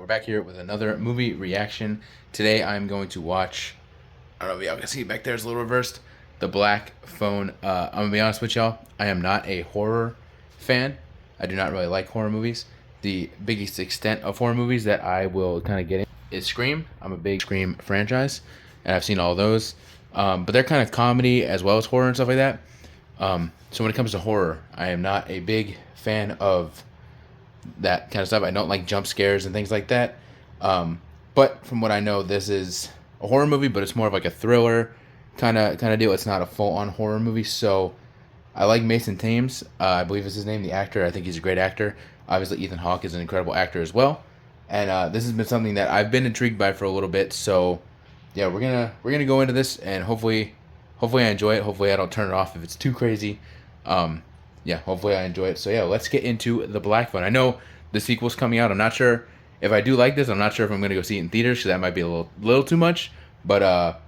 we're back here with another movie reaction. Today I'm going to watch, I don't know if y'all can see back there, it's a little reversed, The Black Phone. I'm going to be honest with y'all, I am not a horror fan. I do not really like horror movies. The biggest extent of horror movies that I will kind of get in is Scream. I'm a big Scream franchise, and I've seen all those. But they're kind of comedy as well as horror and stuff like that. So when it comes to horror, I am not a big fan of that kind of stuff. I don't like jump scares and things like that. But from what I know, this is a horror movie, but it's more of like a thriller kind of deal. It's not a full on horror movie. So I like Mason Thames. I believe is his name, the actor. I think he's a great actor. Obviously, Ethan Hawke is an incredible actor as well. And this has been something that I've been intrigued by for a little bit. So yeah, we're gonna go into this, and hopefully I enjoy it. Hopefully I don't turn it off if it's too crazy. Yeah, hopefully I enjoy it. So yeah, let's get into The Black Phone. I know the sequel's coming out. I'm not sure if I do like this. I'm not sure if I'm going to go see it in theaters, because that might be a little too much. But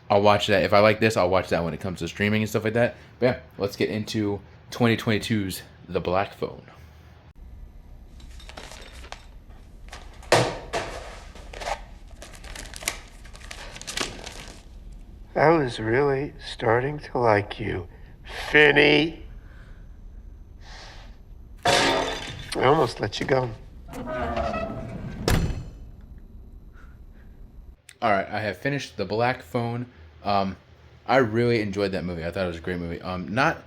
I'll watch that. If I like this, I'll watch that when it comes to streaming and stuff like that. But yeah, let's get into 2022's The Black Phone. I was really starting to like you, Finny. I almost let you go. Alright, I have finished The Black Phone. I really enjoyed that movie. I thought it was a great movie. Not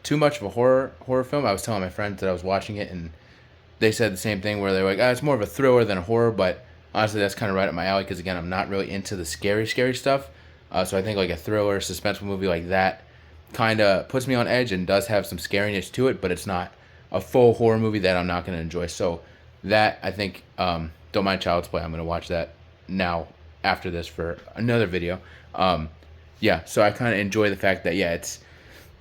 too much of a horror film. I was telling my friends that I was watching it, and they said the same thing, where they were like, it's more of a thriller than a horror, but honestly, that's kind of right up my alley, because again, I'm not really into the scary stuff. So I think like a thriller, suspenseful movie like that kind of puts me on edge and does have some scariness to it, but it's not a full horror movie that I'm not going to enjoy. So that, I think, Don't Mind Child's Play, I'm going to watch that now after this for another video. Yeah, so I kind of enjoy the fact that, yeah, it's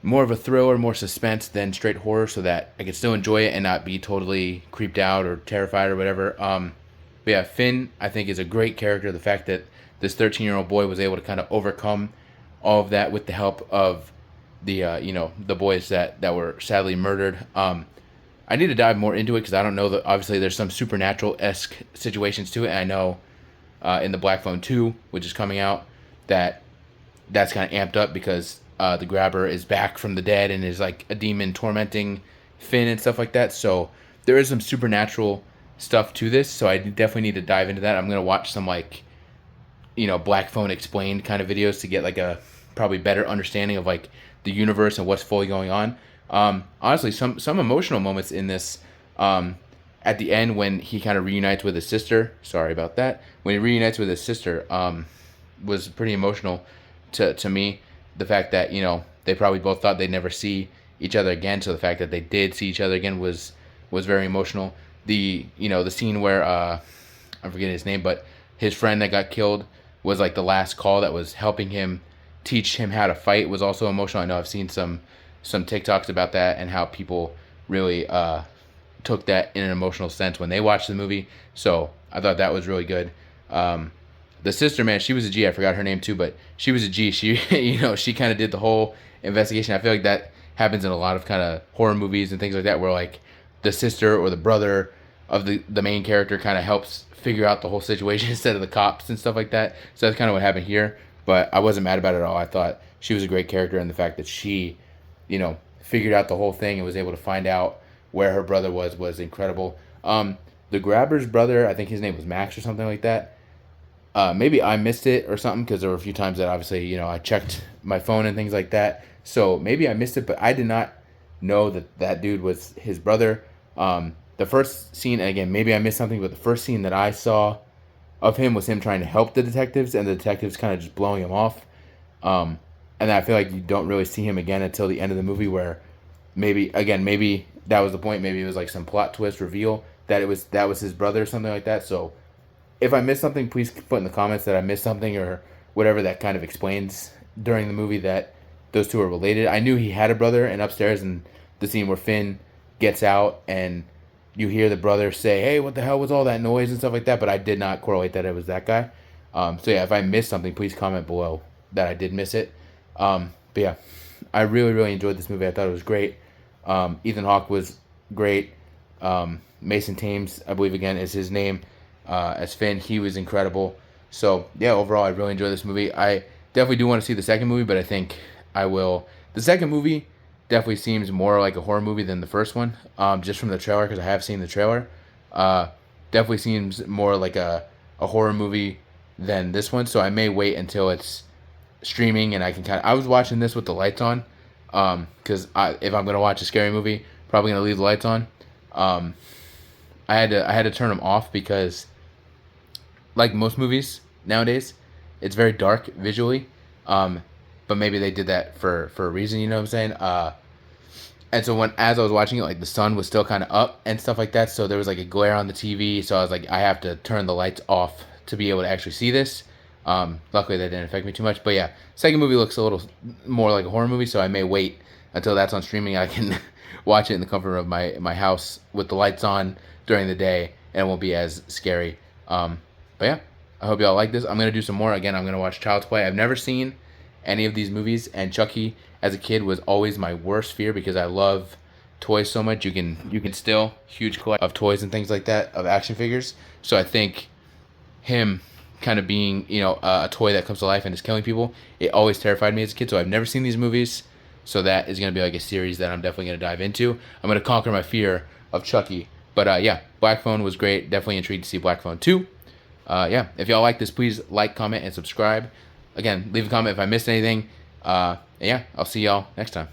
more of a thriller, more suspense than straight horror, so that I can still enjoy it and not be totally creeped out or terrified or whatever. But yeah, Finn, I think, is a great character. The fact that this 13-year-old boy was able to kind of overcome all of that with the help of the the boys that were sadly murdered. I need to dive more into it, because I don't know that obviously there's some supernatural-esque situations to it. And I know in the Black Phone 2, which is coming out, that's kind of amped up, because the grabber is back from the dead and is like a demon tormenting Finn and stuff like that. So there is some supernatural stuff to this. So I definitely need to dive into that. I'm gonna watch some like Black Phone explained kind of videos to get like a probably better understanding of like the universe and what's fully going on. Honestly, some emotional moments in this. At the end, when he kind of reunites with his sister. Sorry about that. When he reunites with his sister, was pretty emotional to me. The fact that they probably both thought they'd never see each other again. So the fact that they did see each other again was very emotional. The scene where I'm forgetting his name, but his friend that got killed was like the last call that was helping him teach him how to fight, was also emotional. I know I've seen some TikToks about that, and how people really took that in an emotional sense when they watched the movie. So I thought that was really good. The sister, man, she was a G. I forgot her name too, but she was a G. She she kind of did the whole investigation. I feel like that happens in a lot of kind of horror movies and things like that, where like the sister or the brother of the main character kind of helps figure out the whole situation instead of the cops and stuff like that. So that's kind of what happened here. But I wasn't mad about it at all. I thought she was a great character, and the fact that she, figured out the whole thing and was able to find out where her brother was incredible. The grabber's brother, I think his name was Max or something like that. Maybe I missed it or something, because there were a few times that obviously, I checked my phone and things like that. So maybe I missed it, but I did not know that dude was his brother. The first scene, and again, maybe I missed something, but the first scene that I saw of him was him trying to help the detectives, and the detectives kind of just blowing him off. And I feel like you don't really see him again until the end of the movie, where maybe that was the point. Maybe it was like some plot twist reveal that that was his brother or something like that. So if I missed something, please put in the comments that I missed something, or whatever that kind of explains during the movie that those two are related. I knew he had a brother, and upstairs in the scene where Finn gets out and you hear the brother say, "Hey, what the hell was all that noise?" and stuff like that, but I did not correlate that it was that guy. So yeah, if I missed something, please comment below that I did miss it. But yeah, I really enjoyed this movie. I thought it was great. Ethan Hawke was great. Mason Thames, I believe again is his name, as Finn. He was incredible. So yeah, overall I really enjoyed this movie. I definitely do want to see the second movie, but I think I will. The second movie definitely seems more like a horror movie than the first one, just from the trailer, because I have seen the trailer. Uh, Definitely seems more like a horror movie than this one. So I may wait until it's streaming and I can kind of. I was watching this with the lights on, because if I'm gonna watch a scary movie, probably gonna leave the lights on. Um, I had to turn them off because, like most movies nowadays, it's very dark visually. Um, but maybe they did that for a reason. You know what I'm saying? And so as I was watching it, like the sun was still kind of up and stuff like that, so there was like a glare on the TV. So I was like, I have to turn the lights off to be able to actually see this. Luckily, that didn't affect me too much. But yeah, second movie looks a little more like a horror movie, so I may wait until that's on streaming. I can watch it in the comfort of my house with the lights on during the day, and it won't be as scary. But yeah, I hope y'all like this. I'm gonna do some more. Again, I'm gonna watch Child's Play. I've never seen any of these movies, and Chucky as a kid was always my worst fear because I love toys so much. You can still huge collection of toys and things like that, of action figures. So I think him kind of being, a toy that comes to life and is killing people, it always terrified me as a kid. So I've never seen these movies. So that is going to be like a series that I'm definitely going to dive into. I'm going to conquer my fear of Chucky. But yeah, Black Phone was great. Definitely intrigued to see Black Phone 2. Yeah, if y'all like this, please like, comment, and subscribe. Again, leave a comment if I missed anything. Yeah, I'll see y'all next time.